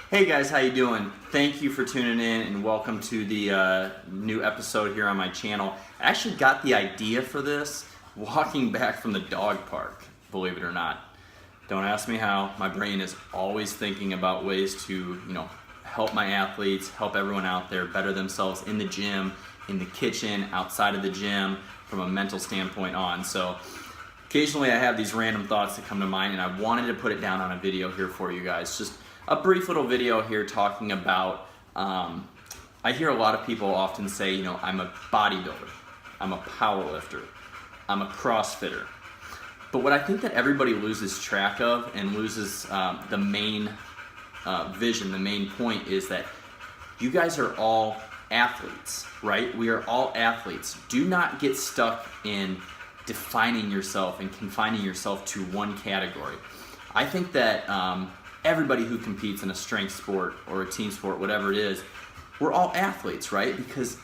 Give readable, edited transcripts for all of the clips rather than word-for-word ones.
Hey guys, how you doing? Thank you for tuning in and welcome to the new episode here on my channel. I actually got the idea for this walking back from the dog park, believe it or not. Don't ask me how. My brain is always thinking about ways to, help my athletes, help everyone out there better themselves in the gym, in the kitchen, outside of the gym, from a mental standpoint on. So occasionally I have these random thoughts that come to mind and I wanted to put it down on a video here for you guys. Just a brief little video here talking about, I hear a lot of people often say, I'm a bodybuilder, I'm a power lifter, I'm a CrossFitter. But what I think that everybody loses track of and loses the main vision, the main point is that you guys are all athletes, right? We are all athletes. Do not get stuck in defining yourself and confining yourself to one category. I think that everybody who competes in a strength sport or a team sport, whatever it is, we're all athletes, right? Because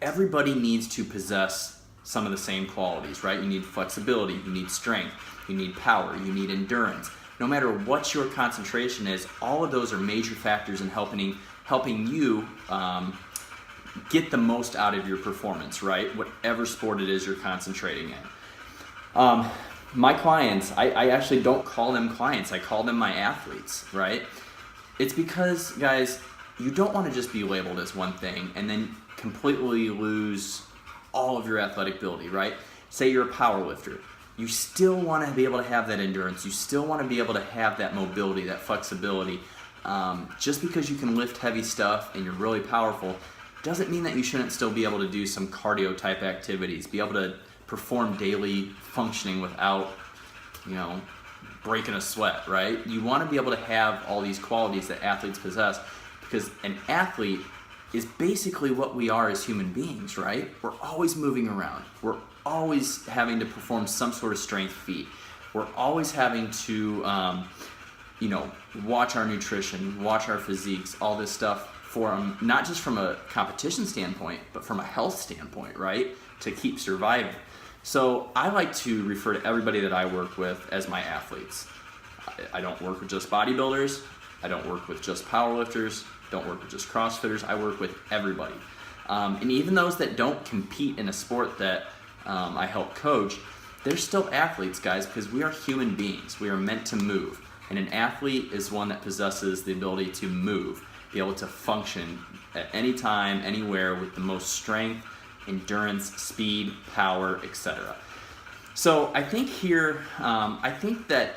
everybody needs to possess some of the same qualities, right? You need flexibility, you need strength, you need power, you need endurance. No matter what your concentration is, all of those are major factors in helping you get the most out of your performance, right? Whatever sport it is you're concentrating in. My clients, I actually don't call them clients, I call them my athletes, right? It's because, guys, you don't want to just be labeled as one thing and then completely lose all of your athletic ability, right? Say you're a power lifter. You still want to be able to have that endurance. You still want to be able to have that mobility, that flexibility. Just because you can lift heavy stuff and you're really powerful doesn't mean that you shouldn't still be able to do some cardio type activities, be able to perform daily functioning without, breaking a sweat, right? You want to be able to have all these qualities that athletes possess because an athlete is basically what we are as human beings, right? We're always moving around. We're always having to perform some sort of strength feat. We're always having to, watch our nutrition, watch our physiques, all this stuff not just from a competition standpoint, but from a health standpoint, right? To keep surviving. So I like to refer to everybody that I work with as my athletes. I don't work with just bodybuilders. I don't work with just powerlifters. Don't work with just CrossFitters. I work with everybody. And even those that don't compete in a sport that I help coach, they're still athletes, guys, because we are human beings. We are meant to move. And an athlete is one that possesses the ability to move, be able to function at any time, anywhere with the most strength, endurance, speed, power, etc. So I think here, I think that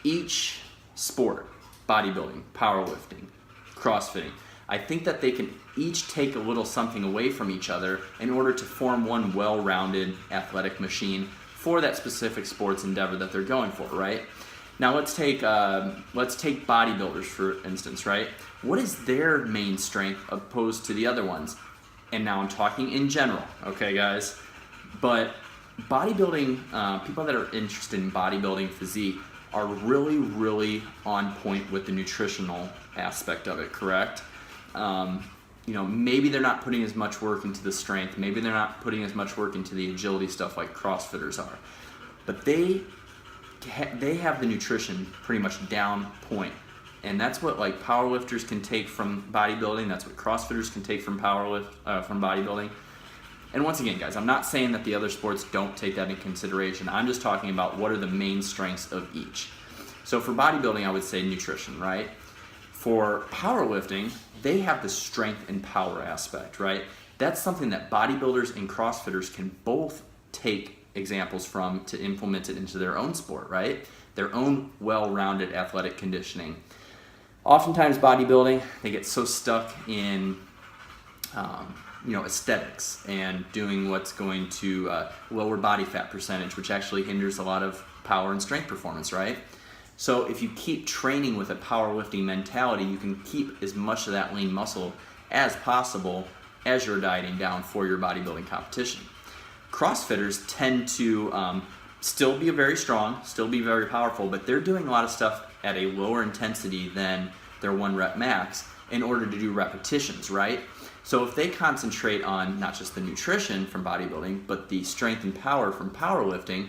each sport, bodybuilding, powerlifting, CrossFitting, I think that they can each take a little something away from each other in order to form one well-rounded athletic machine for that specific sports endeavor that they're going for, right? Now let's take bodybuilders for instance, right? What is their main strength opposed to the other ones? And now I'm talking in general, okay, guys? But bodybuilding, people that are interested in bodybuilding physique are really, really on point with the nutritional aspect of it, correct? Maybe they're not putting as much work into the strength, maybe they're not putting as much work into the agility stuff like CrossFitters are, but they have the nutrition pretty much down point. And that's what like powerlifters can take from bodybuilding. That's what CrossFitters can take from from bodybuilding. And once again, guys, I'm not saying that the other sports don't take that into consideration. I'm just talking about what are the main strengths of each. So for bodybuilding, I would say nutrition, right? For powerlifting, they have the strength and power aspect, right? That's something that bodybuilders and CrossFitters can both take examples from to implement it into their own sport, right? Their own well-rounded athletic conditioning. Oftentimes bodybuilding, they get so stuck in aesthetics and doing what's going to lower body fat percentage, which actually hinders a lot of power and strength performance, right? So if you keep training with a powerlifting mentality, you can keep as much of that lean muscle as possible as you're dieting down for your bodybuilding competition. CrossFitters tend to still be very strong, still be very powerful, but they're doing a lot of stuff at a lower intensity than their 1 rep max in order to do repetitions, right? So if they concentrate on not just the nutrition from bodybuilding, but the strength and power from powerlifting,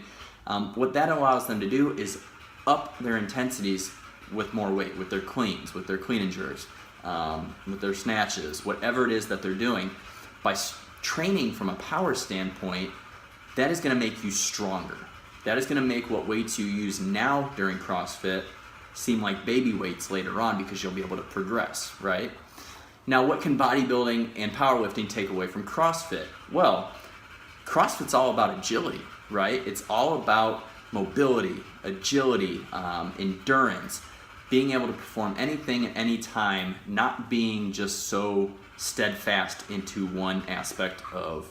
what that allows them to do is up their intensities with more weight, with their cleans, with their clean and jerks, with their snatches, whatever it is that they're doing. By training from a power standpoint, that is going to make you stronger. That is going to make what weights you use now during CrossFit seem like baby weights later on, because you'll be able to progress, right? Now, what can bodybuilding and powerlifting take away from CrossFit? Well, CrossFit's all about agility, right? It's all about mobility, agility, endurance, being able to perform anything at any time, not being just so steadfast into one aspect of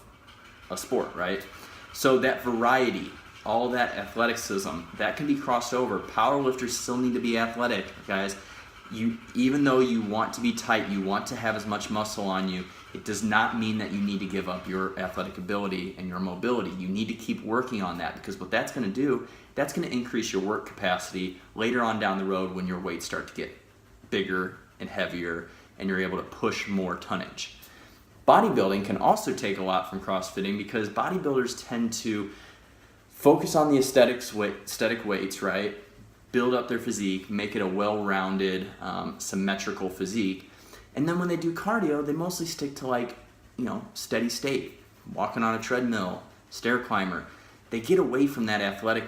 a sport, right? So that variety, all that athleticism, that can be crossed over. Powerlifters still need to be athletic, guys. Even though you want to be tight, you want to have as much muscle on you, it does not mean that you need to give up your athletic ability and your mobility. You need to keep working on that, because what that's going to do, that's going to increase your work capacity later on down the road when your weights start to get bigger and heavier and you're able to push more tonnage. Bodybuilding can also take a lot from CrossFitting, because bodybuilders tend to focus on the aesthetic weights, right? Build up their physique, make it a well-rounded, symmetrical physique. And then when they do cardio, they mostly stick to steady state, walking on a treadmill, stair climber. They get away from that athletic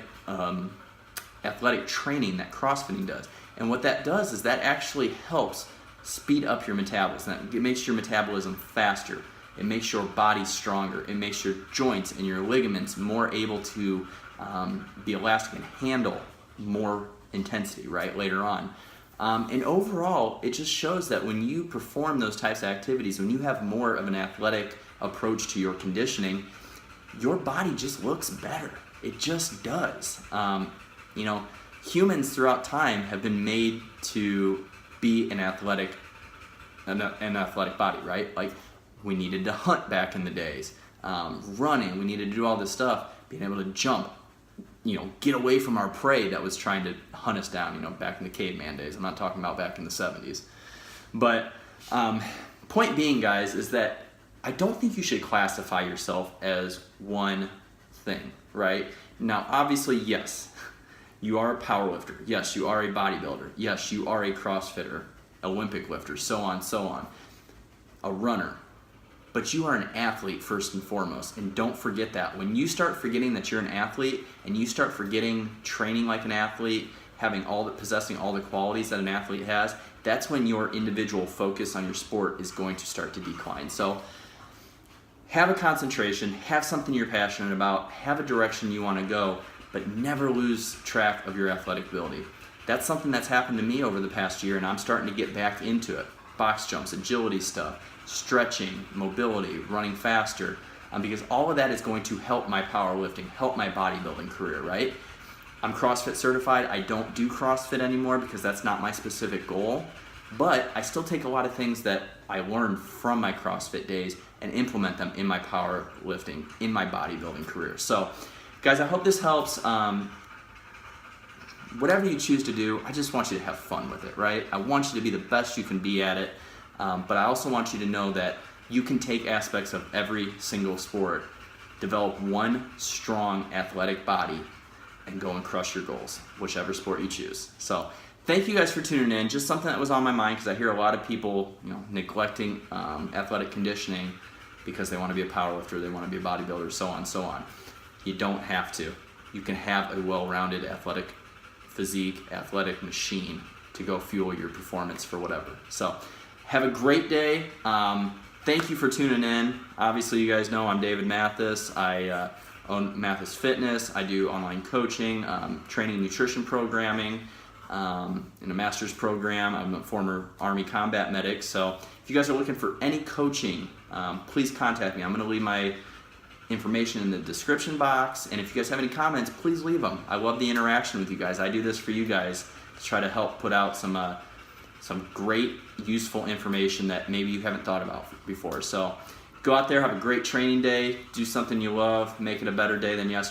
training that CrossFitting does. And what that does is that actually helps speed up your metabolism. It makes your metabolism faster. It makes your body stronger. It makes your joints and your ligaments more able to be elastic and handle more intensity, right, later on. And overall, it just shows that when you perform those types of activities, when you have more of an athletic approach to your conditioning, your body just looks better. It just does. Humans throughout time have been made to be an athletic body, right? Like, we needed to hunt back in the days, running, we needed to do all this stuff, being able to jump, get away from our prey that was trying to hunt us down, back in the caveman days. I'm not talking about back in the 70s. But point being, guys, is that I don't think you should classify yourself as one thing, right? Now, obviously, yes, you are a powerlifter. Yes, you are a bodybuilder. Yes, you are a CrossFitter, Olympic lifter, so on. A runner. But you are an athlete first and foremost, and don't forget that. When you start forgetting that you're an athlete, and you start forgetting training like an athlete, possessing all the qualities that an athlete has, that's when your individual focus on your sport is going to start to decline. So have a concentration, have something you're passionate about, have a direction you want to go, but never lose track of your athletic ability. That's something that's happened to me over the past year, and I'm starting to get back into it. Box jumps, agility stuff, stretching, mobility, running faster, because all of that is going to help my powerlifting, help my bodybuilding career, right? I'm CrossFit certified. I don't do CrossFit anymore because that's not my specific goal, but I still take a lot of things that I learned from my CrossFit days and implement them in my powerlifting, in my bodybuilding career. So, guys, I hope this helps. Whatever you choose to do, I just want you to have fun with it, right? I want you to be the best you can be at it, but I also want you to know that you can take aspects of every single sport, develop one strong athletic body, and go and crush your goals, whichever sport you choose. So thank you guys for tuning in. Just something that was on my mind, because I hear a lot of people neglecting athletic conditioning because they want to be a powerlifter, they want to be a bodybuilder, so on. You don't have to. You can have a well-rounded athletic physique, athletic machine to go fuel your performance for whatever. So have a great day. Thank you for tuning in. Obviously, you guys know I'm David Mathas. I own MathasFitness. I do online coaching, training and nutrition programming, in a master's program. I'm a former Army combat medic. So if you guys are looking for any coaching, please contact me. I'm going to leave my information in the description box, and if you guys have any comments, please leave them. I love the interaction with you guys. I do this for you guys to try to help put out some great, useful information that maybe you haven't thought about before. So go out there, have a great training day, do something you love, make it a better day than yesterday.